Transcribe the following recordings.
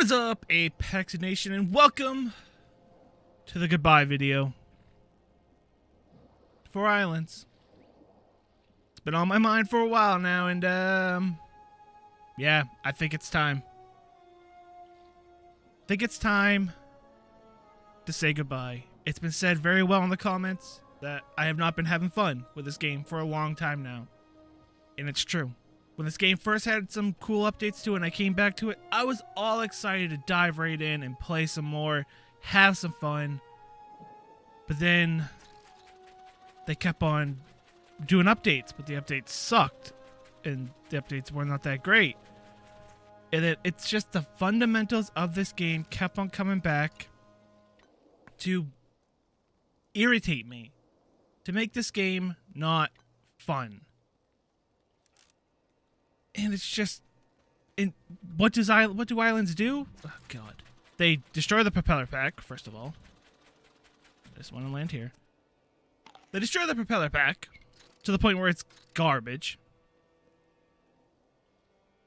What is up, Apex Nation, and welcome to the goodbye video for Ylands. It's been on my mind for a while now, and yeah, I think it's time. I think it's time to say goodbye. It's been said very well in the comments that I have not been having fun with this game for a long time now, and it's true. When this game first had some cool updates to it and I came back to it, I was all excited to dive right in and play some more, have some fun. But then they kept on doing updates, but the updates sucked and the updates were not that great. And it's just the fundamentals of this game kept on coming back to irritate me, to make this game not fun. And it's just, what do Ylands do? Oh God, they destroy the propeller pack. First of all, I just want to land here. They destroy the propeller pack to the point where it's garbage.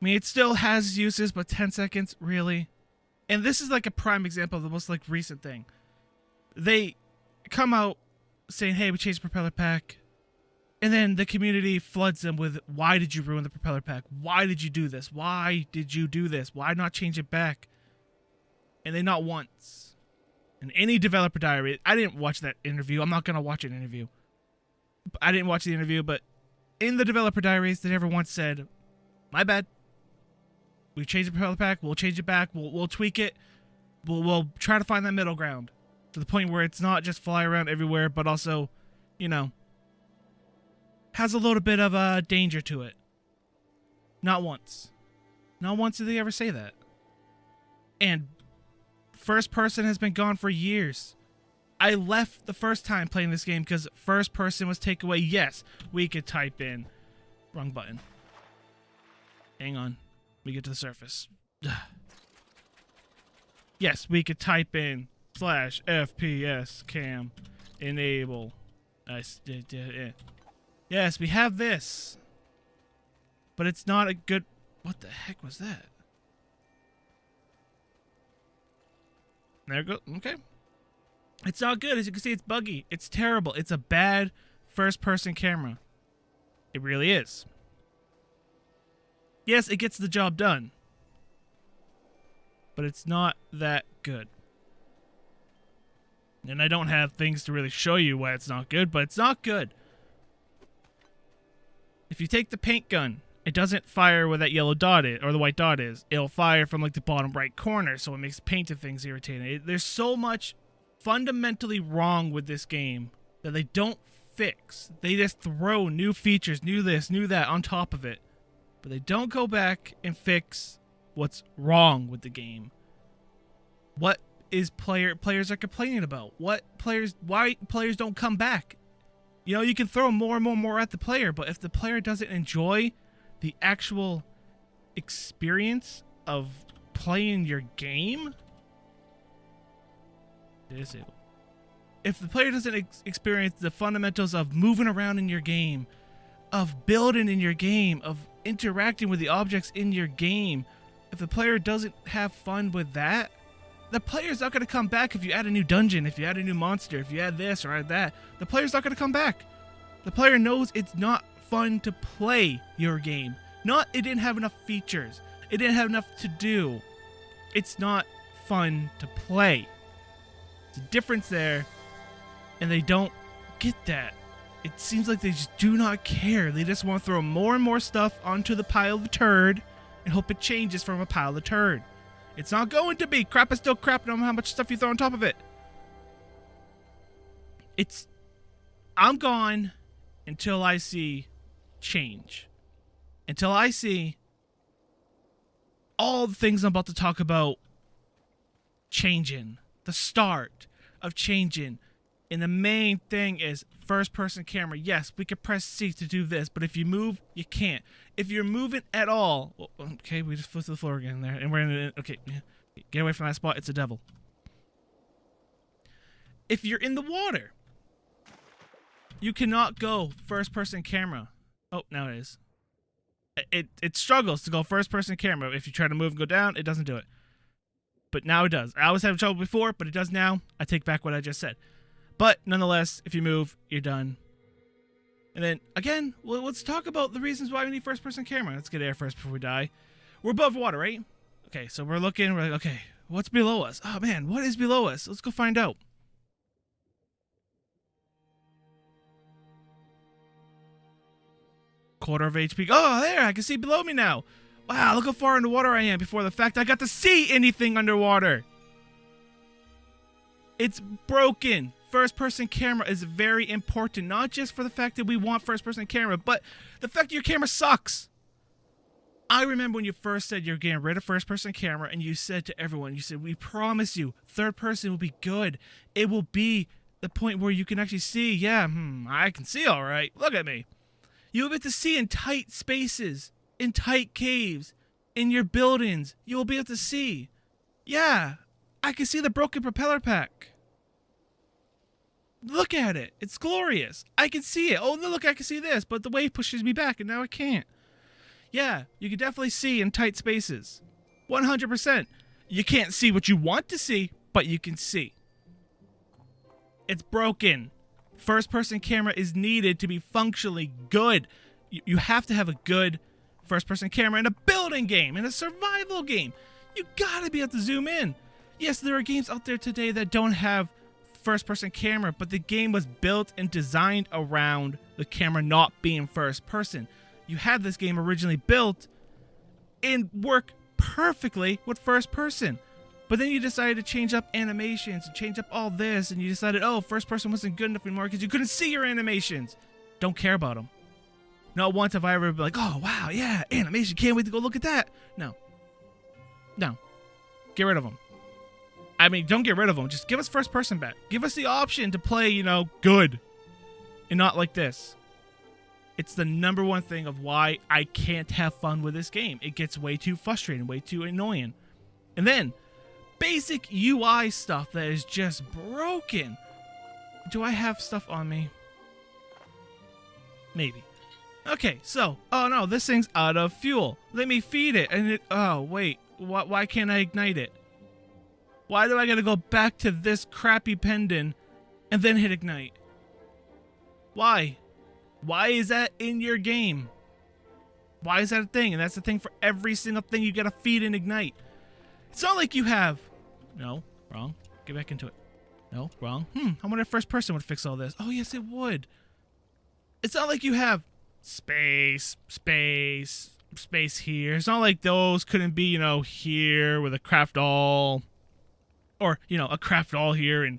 I mean, it still has uses, but 10 seconds, really. And this is like a prime example of the most like recent thing. They come out saying, "Hey, we changed the propeller pack." And then the community floods them with, "Why did you ruin the propeller pack? Why did you do this? Why did you do this? Why not change it back?" And they not once. In any developer diary, I didn't watch that interview. I'm not going to watch an interview. I didn't watch the interview, but in the developer diaries, they never once said, "My bad. We changed the propeller pack. We'll change it back. We'll tweak it. We'll try to find that middle ground." To the point where it's not just fly around everywhere, but also, you know, has a little bit of danger to it. Not once. Not once did they ever say that. And first person has been gone for years. I left the first time playing this game because first person was taken away. Yes, we could type in... Wrong button. Hang on. We get to the surface. Yes, we could type in /FPS cam enable. Yes, we have this. But it's not a good... What the heck was that? There it goes. Okay. It's not good. As you can see, it's buggy. It's terrible. It's a bad first-person camera. It really is. Yes, it gets the job done. But it's not that good. And I don't have things to really show you why it's not good, but it's not good. If you take the paint gun, it doesn't fire where that yellow dot is, or the white dot is. It'll fire from like the bottom right corner, so it makes painted things irritating. There's so much fundamentally wrong with this game that they don't fix. They just throw new features, new this, new that on top of it. But they don't go back and fix what's wrong with the game. What is players are complaining about? Why players don't come back? You know, you can throw more and more at the player, but if the player doesn't enjoy the actual experience of playing your game, disable. If the player doesn't experience the fundamentals of moving around in your game, of building in your game, of interacting with the objects in your game, if the player doesn't have fun with that, the player's not going to come back if you add a new dungeon, if you add a new monster, if you add this or add that. The player's not going to come back. The player knows it's not fun to play your game. Not it didn't have enough features. It didn't have enough to do. It's not fun to play. There's a difference there, and they don't get that. It seems like they just do not care. They just want to throw more and more stuff onto the pile of turd and hope it changes from a pile of turd. It's not going to be. Crap is still crap no matter how much stuff you throw on top of it. I'm gone until I see change. Until I see all the things I'm about to talk about changing. The start of changing. And the main thing is first-person camera. Yes, we could press C to do this, but if you move, you can't. If you're moving at all... Well, okay, we just flew to the floor again there. And we're in it. Okay, get away from that spot. It's a devil. If you're in the water, you cannot go first-person camera. Oh, now it is. It struggles to go first-person camera. If you try to move and go down, it doesn't do it. But now it does. I always had trouble before, but it does now. I take back what I just said. But nonetheless, if you move, you're done. And then, again, well, let's talk about the reasons why we need first-person camera. Let's get air first before we die. We're above water, right? Okay, so we're looking. We're like, okay, what's below us? Oh, man, what is below us? Let's go find out. Quarter of HP. Oh, there, I can see below me now. Wow, look how far underwater I am before the fact I got to see anything underwater. It's broken. First-person camera is very important, not just for the fact that we want first-person camera, but the fact that your camera sucks. I remember when you first said you're getting rid of first-person camera, and you said to everyone, you said, we promise you, third person will be good. It will be the point where you can actually see, yeah, I can see all right. Look at me. You'll be able to see in tight spaces, in tight caves, in your buildings. You'll be able to see. Yeah, I can see the broken propeller pack. Look at it. It's glorious. I can see it. Oh, look, I can see this, but the wave pushes me back, and now I can't. Yeah, you can definitely see in tight spaces. 100%. You can't see what you want to see, but you can see. It's broken. First-person camera is needed to be functionally good. You have to have a good first-person camera in a building game, in a survival game. You gotta be able to zoom in. Yes, there are games out there today that don't have first-person camera, but the game was built and designed around the camera not being first-person. You had this game originally built and work perfectly with first-person. But then you decided to change up animations and change up all this, and you decided, oh, first person wasn't good enough anymore because you couldn't see your animations. Don't care about them. Not once have I ever been like, oh, wow, yeah, animation, can't wait to go look at that. No. No. Get rid of them. I mean, don't get rid of them. Just give us first person back. Give us the option to play, good. And not like this. It's the number one thing of why I can't have fun with this game. It gets way too frustrating, way too annoying. And then basic UI stuff that is just broken. Do I have stuff on me? Maybe. Okay, so, oh no, this thing's out of fuel. Let me feed it, and oh wait, why can't I ignite it? Why do I gotta go back to this crappy pendant and then hit ignite? Why? Why is that in your game? Why is that a thing? And that's the thing for every single thing you gotta feed and ignite. It's not like you have... No, wrong. Get back into it. No, wrong. I wonder if first person would fix all this. Oh, yes, it would. It's not like you have space here. It's not like those couldn't be, here with a craft all. Or, a craft all here and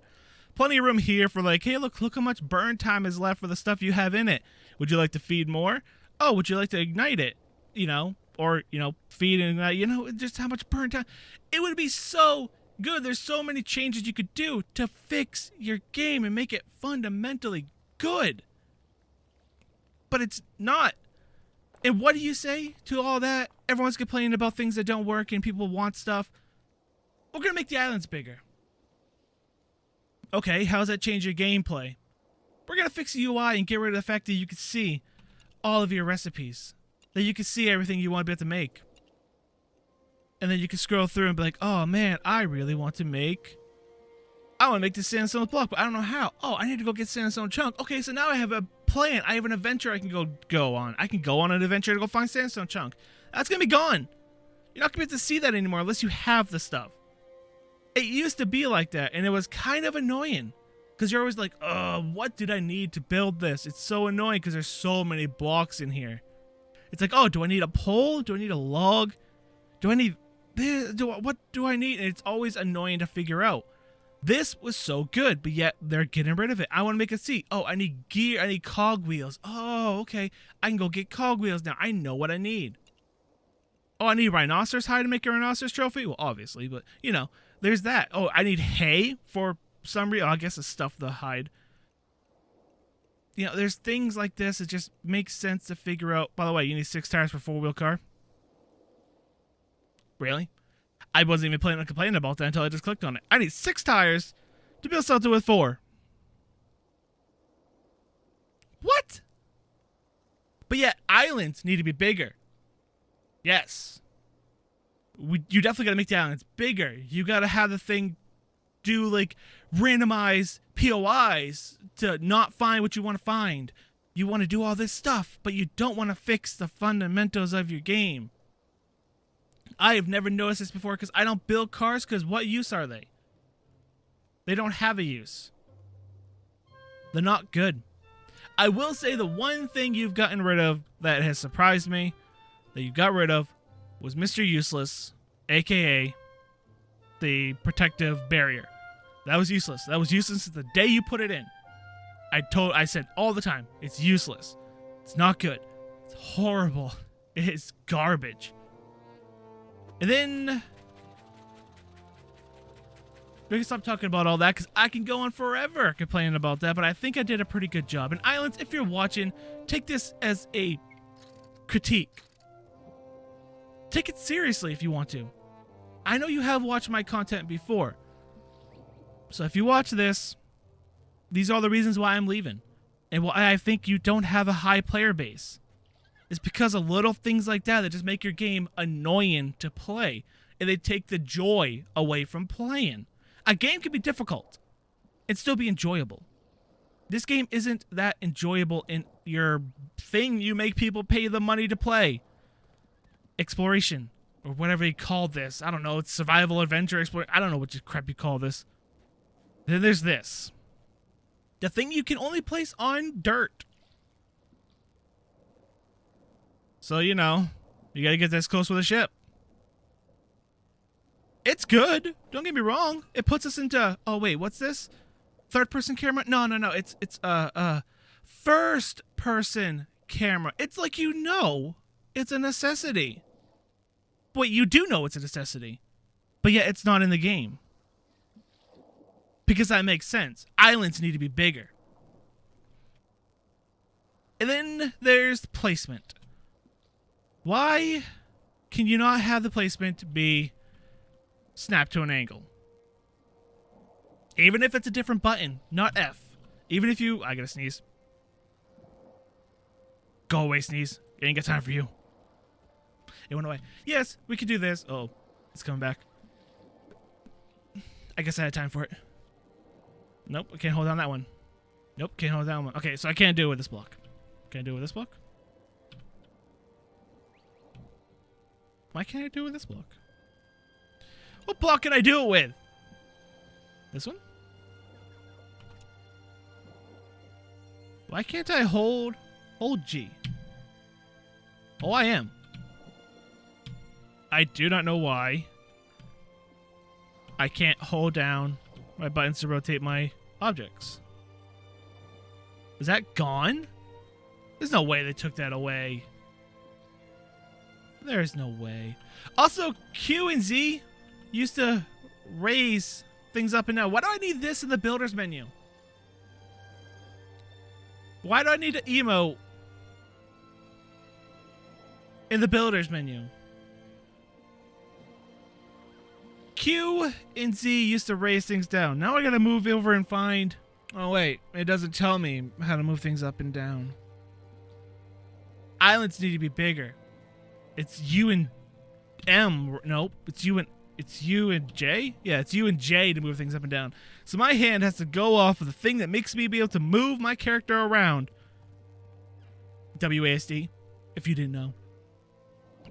plenty of room here for like, hey, look how much burn time is left for the stuff you have in it. Would you like to feed more? Oh, would you like to ignite it? Or, feed and ignite, just how much burn time. It would be so good. There's so many changes you could do to fix your game and make it fundamentally good. But it's not. And what do you say to all that? Everyone's complaining about things that don't work and people want stuff. We're going to make the islands bigger. Okay, how does that change your gameplay? We're going to fix the UI and get rid of the fact that you can see all of your recipes. That you can see everything you want to be able to make. And then you can scroll through and be like, oh man, I really want to make... I want to make this sandstone block, but I don't know how. Oh, I need to go get sandstone chunk. Okay, so now I have a plan. I have an adventure I can go on. I can go on an adventure to go find sandstone chunk. That's going to be gone. You're not going to be able to see that anymore unless you have the stuff. It used to be like that, and it was kind of annoying. Because you're always like, what did I need to build this? It's so annoying because there's so many blocks in here. It's like, oh, do I need a pole? Do I need a log? Do I need this? What do I need? And it's always annoying to figure out. This was so good, but yet they're getting rid of it. I want to make a seat. Oh, I need gear. I need cogwheels. Oh, okay. I can go get cogwheels now. I know what I need. Oh, I need rhinoceros hide to make a rhinoceros trophy? Well, obviously, but, there's that. Oh, I need hay for some reason. Oh, I guess it's stuff to hide. There's things like this. It just makes sense to figure out. By the way, you need 6 tires for a 4-wheel car? Really? I wasn't even planning on complaining about that until I just clicked on it. I need 6 tires to build something with 4. What? But yet, islands need to be bigger. Yes. You definitely gotta make the islands bigger. You gotta have the thing do like randomized POIs to not find what you want to find. You want to do all this stuff, but you don't want to fix the fundamentals of your game. I have never noticed this before because I don't build cars, because what use are they? They don't have a use. They're not good. I will say the one thing you've gotten rid of that has surprised me, that you got rid of, was Mr. Useless, aka the protective barrier. That was useless. That was useless since the day you put it in. I said all the time, it's useless. It's not good. It's horrible. It is garbage. And then we can stop talking about all that because I can go on forever complaining about that, but I think I did a pretty good job. And Ylands, if you're watching, take this as a critique. Take it seriously if you want to. I know you have watched my content before. So if you watch this, these are the reasons why I'm leaving. And why I think you don't have a high player base. It's because of little things like that just make your game annoying to play. And they take the joy away from playing. A game can be difficult and still be enjoyable. This game isn't that enjoyable in your thing you make people pay the money to play. Exploration, or whatever you call this. I don't know, it's survival, adventure, exploration. I don't know what crap you call this. Then there's this. The thing you can only place on dirt. So, you know, you gotta get this close with a ship. It's good. Don't get me wrong. It puts us into... Oh, wait, what's this? Third-person camera? No. It's first-person camera. It's like you know it's a necessity. Wait, you do know it's a necessity. But yet it's not in the game. Because that makes sense. Islands need to be bigger. And then there's placement. Why can you not have the placement be snapped to an angle? Even if it's a different button, not F. Even if you... I gotta sneeze. Go away, sneeze. I ain't got time for you. It went away. Yes, we could do this. Oh, it's coming back. I guess I had time for it. Nope, I can't hold down that one. Nope, can't hold down one. Okay, so I can't do it with this block. Can I do it with this block? Why can't I do it with this block? What block can I do it with? This one? Why can't I hold G? Oh, I am. I do not know why I can't hold down my buttons to rotate my objects. Is that gone? There's no way they took that away. There's no way. Also, Q and Z used to raise things up and down. Why do I need this in the builder's menu? Why do I need an emote in the builder's menu? Q and Z used to raise things down. Now I gotta move over and find... Oh wait, it doesn't tell me how to move things up and down. Islands need to be bigger. It's U and M. Nope, it's U and J? Yeah, it's U and J to move things up and down. So my hand has to go off of the thing that makes me be able to move my character around. WASD, if you didn't know.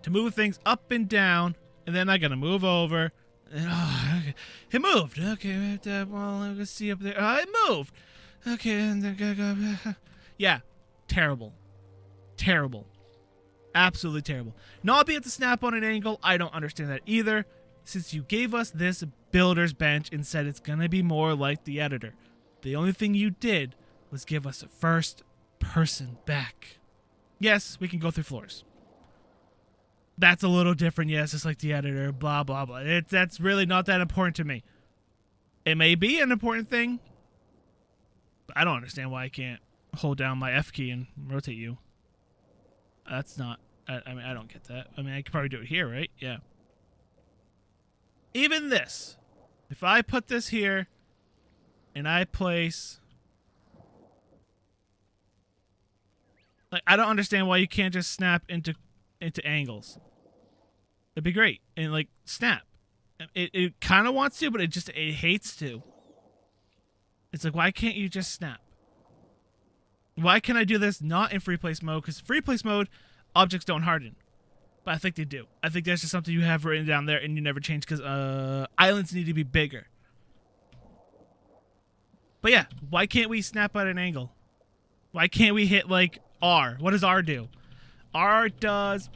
To move things up and down, and then I gotta move over. And, oh, okay. It moved. Okay, well, let's see up there. It moved. Okay, and then yeah, terrible. Terrible. Absolutely terrible. Not be able to snap on an angle, I don't understand that either. Since you gave us this builder's bench and said it's gonna be more like the editor. The only thing you did was give us a first person back. Yes, we can go through floors. That's a little different, yes, it's like the editor, blah, blah, blah. That's really not that important to me. It may be an important thing, but I don't understand why I can't hold down my F key and rotate you. That's not... I mean, I don't get that. I mean, I could probably do it here, right? Yeah. Even this. If I put this here, and I place... Like, I don't understand why you can't just snap into angles. It'd be great. And like snap. It kind of wants to, but it hates to. It's like, why can't you just snap? Why can I do this not in free place mode? Because free place mode, objects don't harden. But I think they do. I think that's just something you have written down there and you never change because islands need to be bigger. But yeah, why can't we snap at an angle? Why can't we hit like R? What does R do? R does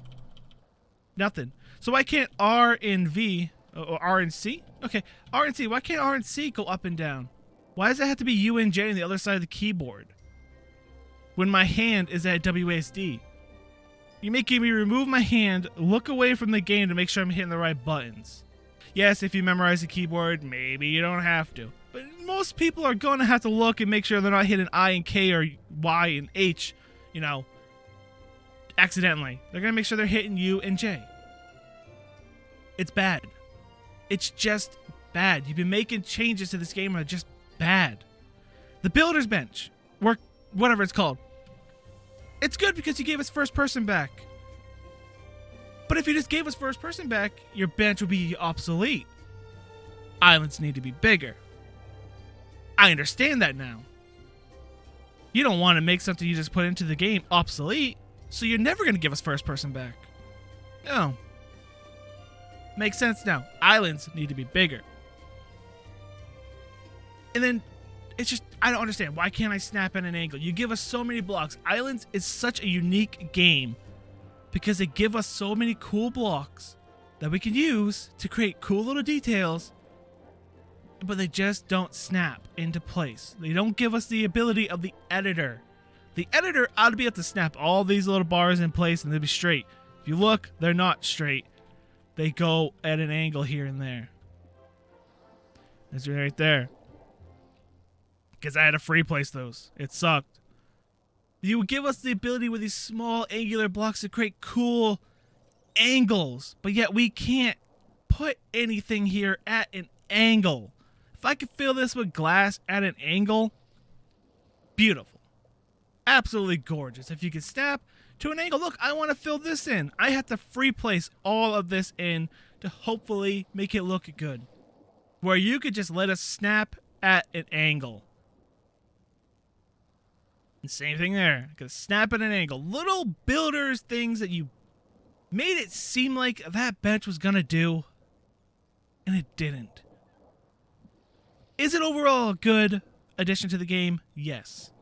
nothing. So why can't R and V, or R and C? Okay, R and C. Why can't R and C go up and down? Why does it have to be U and J on the other side of the keyboard? When my hand is at WASD. You're making me remove my hand, look away from the game to make sure I'm hitting the right buttons. Yes, if you memorize the keyboard, maybe you don't have to. But most people are going to have to look and make sure they're not hitting I and K or Y and H, you know, accidentally. They're going to make sure they're hitting U and J. It's bad. It's just bad. You've been making changes to this game that are just bad. The Builder's Bench, or whatever it's called. It's good because you gave us first person back. But if you just gave us first person back, your bench would be obsolete. Islands need to be bigger. I understand that now. You don't want to make something you just put into the game obsolete, so you're never going to give us first person back. No. Makes sense now. Islands need to be bigger. And then it's just, I don't understand. Why can't I snap at an angle? You give us so many blocks. Islands is such a unique game because they give us so many cool blocks that we can use to create cool little details, but they just don't snap into place. They don't give us the ability of the editor. The editor ought to be able to snap all these little bars in place and they'll be straight. If you look, they're not straight. They go at an angle here and there. That's right there. Because I had to free place those. It sucked. You would give us the ability with these small angular blocks to create cool angles, but yet we can't put anything here at an angle. If I could fill this with glass at an angle, beautiful. Absolutely gorgeous. If you could snap to an angle, look, I want to fill this in. I have to free place all of this in to hopefully make it look good. Where you could just let us snap at an angle. And same thing there. Because snap at an angle. Little builders things that you made it seem like that bench was going to do. And it didn't. Is it overall a good addition to the game? Yes.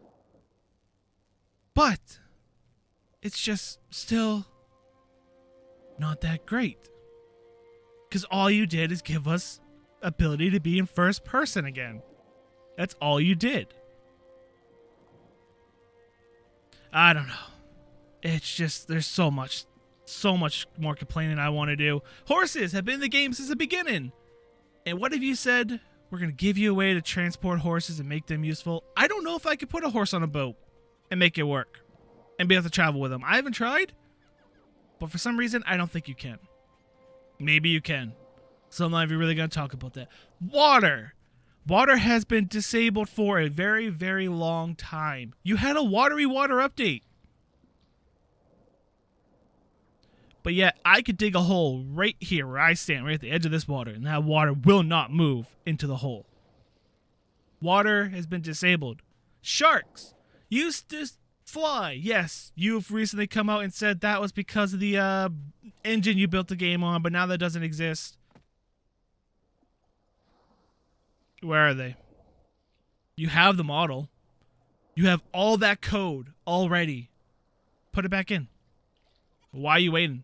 But it's just still not that great. Because all you did is give us ability to be in first person again. That's all you did. I don't know. It's just, there's so much more complaining I want to do. Horses have been in the game since the beginning. And what have you said? We're going to give you a way to transport horses and make them useful. I don't know if I could put a horse on a boat and make it work and be able to travel with them. I haven't tried, but for some reason, I don't think you can. Maybe you can. So I'm not even really going to talk about that. Water. Water has been disabled for a very, very long time. You had a watery water update. But yet, I could dig a hole right here where I stand, right at the edge of this water, and that water will not move into the hole. Water has been disabled. Sharks used to fly. Yes, you've recently come out and said that was because of the engine you built the game on, but now that doesn't exist. Where are they? You have the model. You have all that code already. Put it back in. Why are you waiting?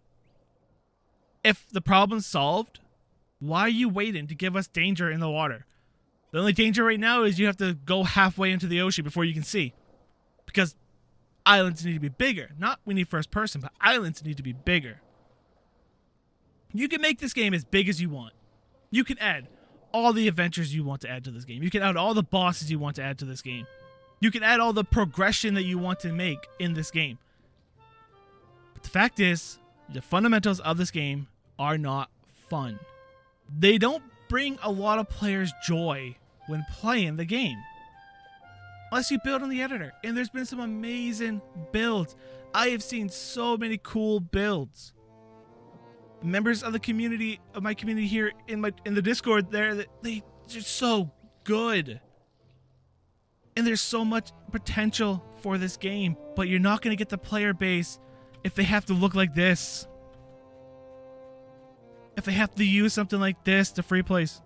If the problem's solved, why are you waiting to give us danger in the water? The only danger right now is you have to go halfway into the ocean before you can see. Because islands need to be bigger. Not we need first person, but islands need to be bigger. You can make this game as big as you want. You can add all the adventures you want to add to this game. You can add all the bosses you want to add to this game. You can add all the progression that you want to make in this game. But the fact is, the fundamentals of this game are not fun. They don't bring a lot of players joy when playing the game. Unless you build on the editor. And there's been some amazing builds. I have seen so many cool builds. Members of the community, of my community here in the Discord, they're just so good. And there's so much potential for this game, but you're not going to get the player base if they have to look like this. If they have to use something like this to free place.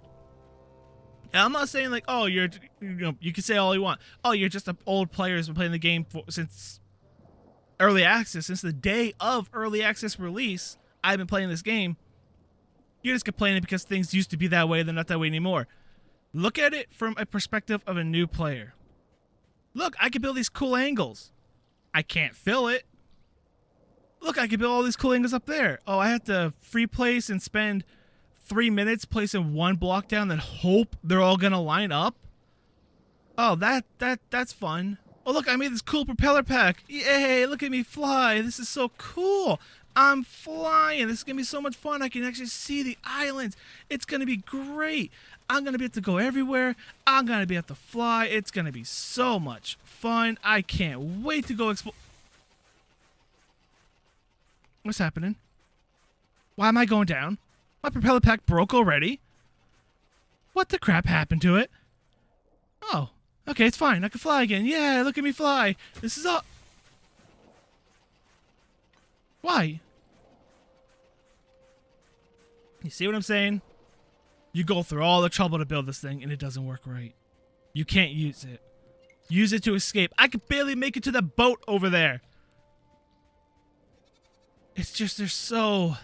And I'm not saying like, oh, you can say all you want. Oh, you're just an old player who's been playing the game since early access, since the day of early access release. I've been playing this game. You're just complaining because things used to be that way, they're not that way anymore. Look at it from a perspective of a new player. Look, I can build these cool angles. I can't fill it. Look, I can build all these cool angles up there. Oh, I have to free place and spend 3 minutes placing one block down, then hope they're all gonna line up. Oh, that's fun. Oh, look, I made this cool propeller pack. Yay, look at me fly. This is so cool. I'm flying. This is gonna be so much fun. I can actually see the islands. It's gonna be great. I'm gonna be able to go everywhere. I'm gonna be able to fly. It's gonna be so much fun. I can't wait to go explore. What's happening? Why am I going down? My propeller pack broke already. What the crap happened to it? Oh, okay, it's fine. I can fly again. Yeah, look at me fly. This is all. Why? You see what I'm saying? You go through all the trouble to build this thing, and it doesn't work right. You can't use it. Use it to escape. I could barely make it to the boat over there. It's just, there's so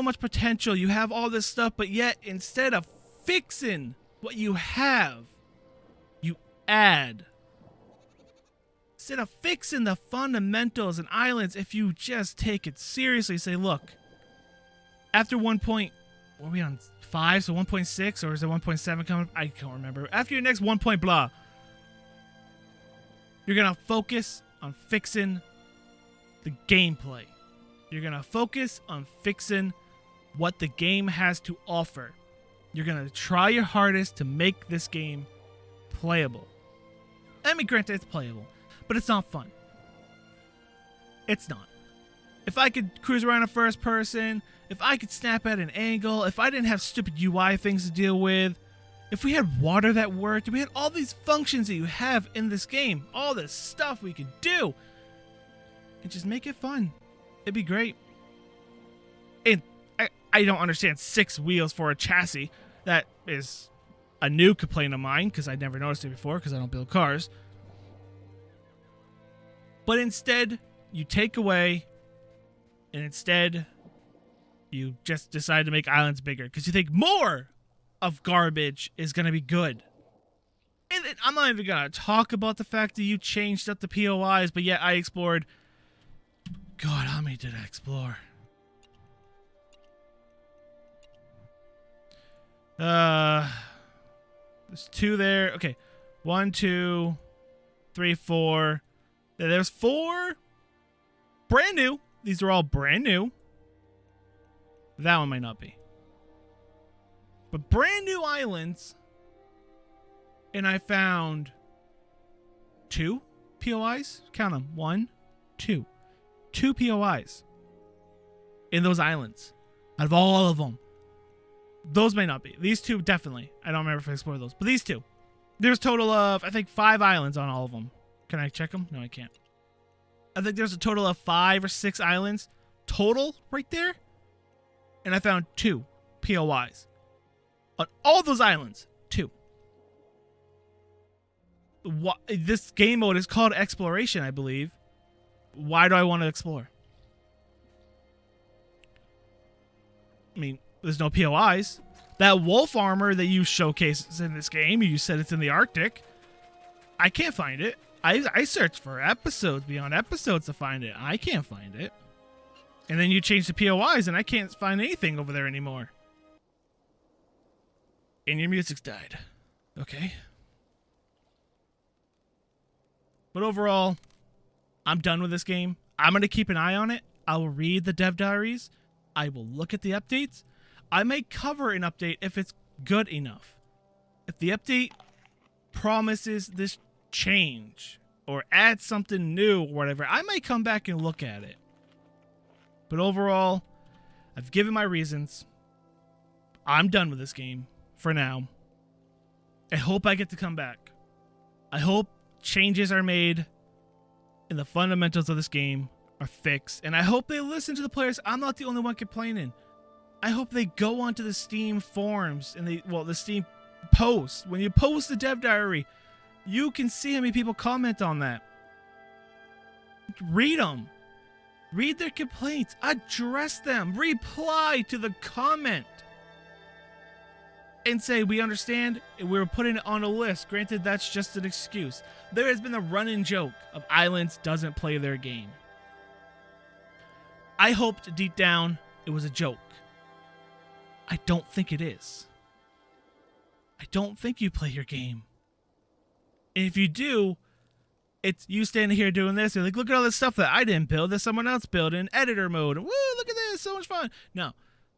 much potential. You have all this stuff, but yet, instead of fixing what you have, you add. Instead of fixing the fundamentals and islands, if you just take it seriously, say, look, after 1 point, what are we on, 5, so 1.6, or is it 1.7 coming? I can't remember. After your next 1 point blah, you're going to focus on fixing the gameplay. You're going to focus on fixing what the game has to offer. You're going to try your hardest to make this game playable. I mean, granted, it's playable, but it's not fun. It's not. If I could cruise around in first person, if I could snap at an angle, if I didn't have stupid UI things to deal with, if we had water that worked, if we had all these functions that you have in this game, all this stuff we could do, and just make it fun, it'd be great. And I don't understand 6 wheels for a chassis. That is a new complaint of mine, because I never noticed it before, because I don't build cars. But instead, you take away, and instead, you just decide to make islands bigger, because you think more of garbage is going to be good. And I'm not even going to talk about the fact that you changed up the POIs, but yet I explored. God, how many did I explore? There's 2 there. Okay. 1, 2, 3, 4. There's 4. Brand new. These are all brand new. That one might not be. But brand new islands. And I found 2 POIs. Count them. 1, 2. 2 POIs in those islands out of all of them. Those may not be. These 2 definitely. I don't remember if I explored those, but these 2. There's a total of, I think, 5 islands on all of them. Can I check them? No, I can't. I think there's a total of 5 or 6 islands total right there, and I found 2 POIs on all those islands. 2. This game mode is called exploration, I believe. Why do I want to explore? I mean, there's no POIs. That wolf armor that you showcase in this game, you said it's in the Arctic. I can't find it. I searched for episodes beyond episodes to find it. I can't find it. And then you change the POIs and I can't find anything over there anymore. And your music's died. Okay. But overall, I'm done with this game. I'm going to keep an eye on it. I will read the dev diaries. I will look at the updates. I may cover an update if it's good enough. If the update promises this change or adds something new or whatever, I might come back and look at it. But overall, I've given my reasons. I'm done with this game for now. I hope I get to come back. I hope changes are made and the fundamentals of this game are fixed. And I hope they listen to the players. I'm not the only one complaining. I hope they go onto the Steam forums and the Steam post. When you post the dev diary, you can see how many people comment on that. Read them. Read their complaints. Address them. Reply to the comment. And say, we understand, and we were putting it on a list. Granted, that's just an excuse. There has been a running joke of Ylands doesn't play their game. I hoped deep down it was a joke. I don't think it is. I don't think you play your game. And if you do, it's you standing here doing this. You're like, look at all this stuff that I didn't build, that someone else built in editor mode. And, woo, look at this, so much fun. No,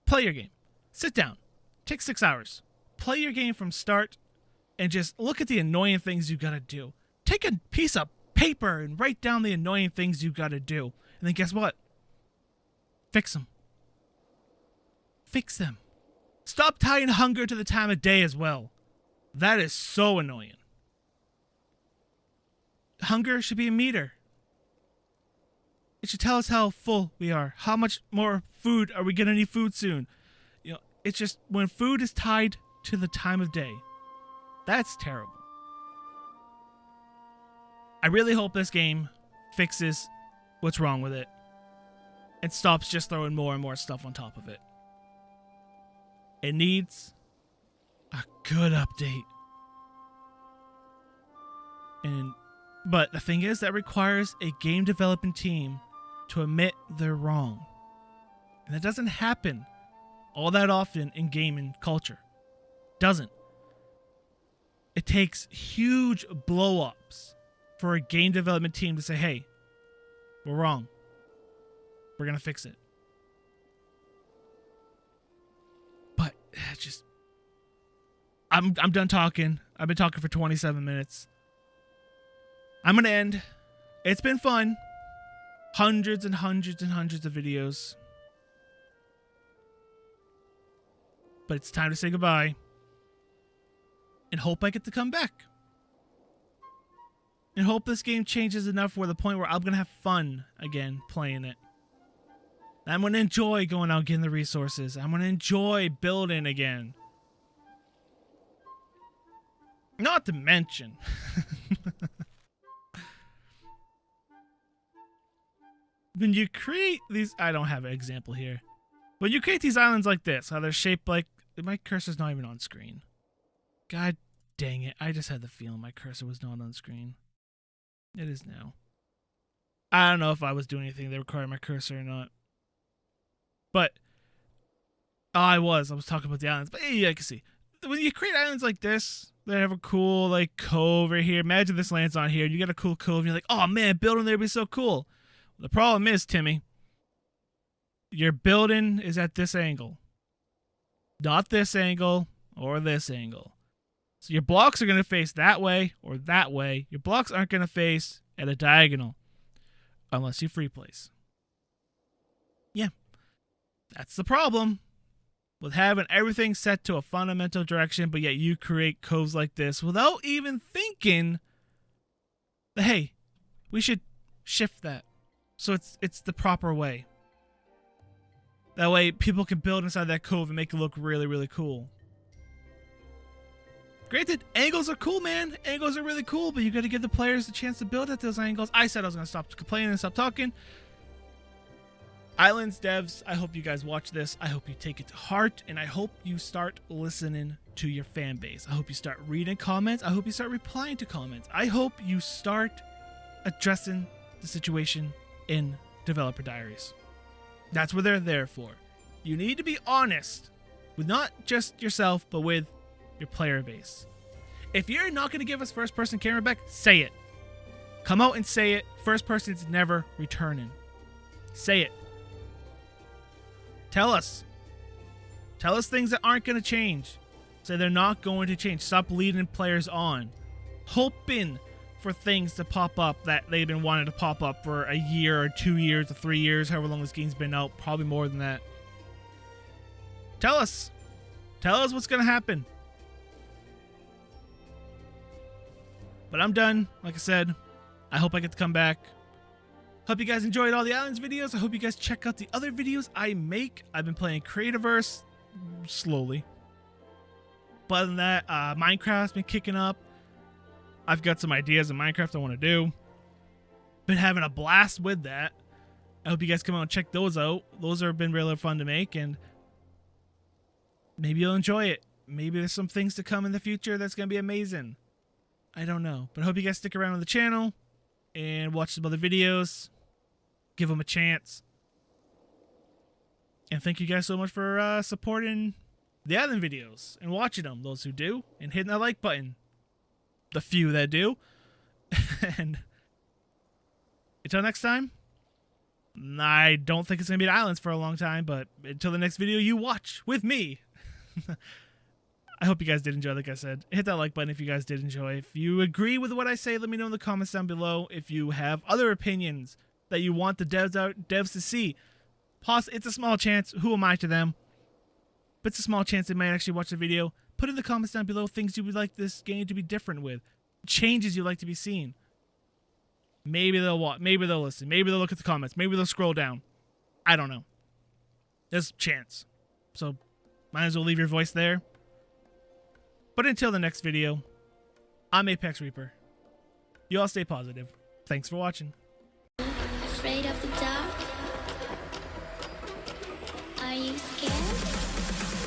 play your game. Sit down. Take 6 hours. Play your game from start and just look at the annoying things you gotta do. Take a piece of paper and write down the annoying things you gotta do. And then guess what? Fix them. Fix them. Stop tying hunger to the time of day as well. That is so annoying. Hunger should be a meter. It should tell us how full we are. How much more food are we gonna need food soon? You know, it's just when food is tied to the time of day. That's terrible. I really hope this game fixes what's wrong with it and stops just throwing more and more stuff on top of it. It needs a good update. But the thing is, that requires a game development team to admit they're wrong. And that doesn't happen all that often in gaming culture. Doesn't. It takes huge blow-ups for a game development team to say, hey, we're wrong. We're going to fix it. But just I'm done talking. I've been talking for 27 minutes. I'm going to end. It's been fun. Hundreds and hundreds and hundreds of videos. But it's time to say goodbye. And hope I get to come back. And hope this game changes enough where the point where I'm going to have fun again playing it. I'm going to enjoy going out getting the resources. I'm going to enjoy building again. Not to mention... when you create these... I don't have an example here. When you create these islands like this, how they're shaped like... My cursor's not even on screen. God dang it. I just had the feeling my cursor was not on screen. It is now. I don't know if I was doing anything that required my cursor or not. But... I was talking about the islands. But yeah, I can see. When you create islands like this, they have a cool like cove right here. Imagine this lands on here and you got a cool cove and you're like, oh man, building there would be so cool. The problem is, Timmy, your building is at this angle. Not this angle or this angle. So your blocks are going to face that way or that way. Your blocks aren't going to face at a diagonal. Unless you free place. Yeah. That's the problem. With having everything set to a fundamental direction, but yet you create coves like this without even thinking that, hey, we should shift that. So it's the proper way. That way people can build inside that cove and make it look really, really cool. Granted, angles are cool, man. Angles are really cool, but you got to give the players a chance to build at those angles. I said I was going to stop complaining and stop talking. Ylands devs, I hope you guys watch this. I hope you take it to heart, and I hope you start listening to your fan base. I hope you start reading comments. I hope you start replying to comments. I hope you start addressing the situation in developer diaries. That's what they're there for. You need to be honest with not just yourself, but with your player base. If you're not going to give us first-person camera back, say it. Come out and say it. First person's never returning. Say it. Tell us. Tell us things that aren't going to change. Say they're not going to change. Stop leading players on. Hoping for things to pop up that they've been wanting to pop up for a year or 2 years or 3 years, however long this game's been out. Probably more than that. Tell us. Tell us what's going to happen. But I'm done. Like I said, I hope I get to come back. Hope you guys enjoyed all the Ylands videos. I hope you guys check out the other videos I make. I've been playing Creativerse slowly. But other than that, Minecraft's been kicking up. I've got some ideas in Minecraft I want to do. Been having a blast with that. I hope you guys come out and check those out. Those have been really fun to make, and maybe you'll enjoy it. Maybe there's some things to come in the future that's going to be amazing. I don't know. But I hope you guys stick around on the channel and watch some other videos. Give them a chance. And thank you guys so much for supporting the Island videos and watching them, those who do, and hitting that like button. The few that do. And until next time, I don't think it's going to be Islands for a long time, but until the next video you watch with me. I hope you guys did enjoy, like I said. Hit that like button if you guys did enjoy. If you agree with what I say, let me know in the comments down below. If you have other opinions that you want the devs to see, it's a small chance. Who am I to them? But it's a small chance they might actually watch the video. Put in the comments down below things you would like this game to be different with. Changes you'd like to be seen. Maybe they'll watch. Maybe they'll listen. Maybe they'll look at the comments. Maybe they'll scroll down. I don't know. There's a chance. So might as well leave your voice there. But until the next video, I'm ApexReaper. You all stay positive. Thanks for watching. Afraid of the dark? Are you scared?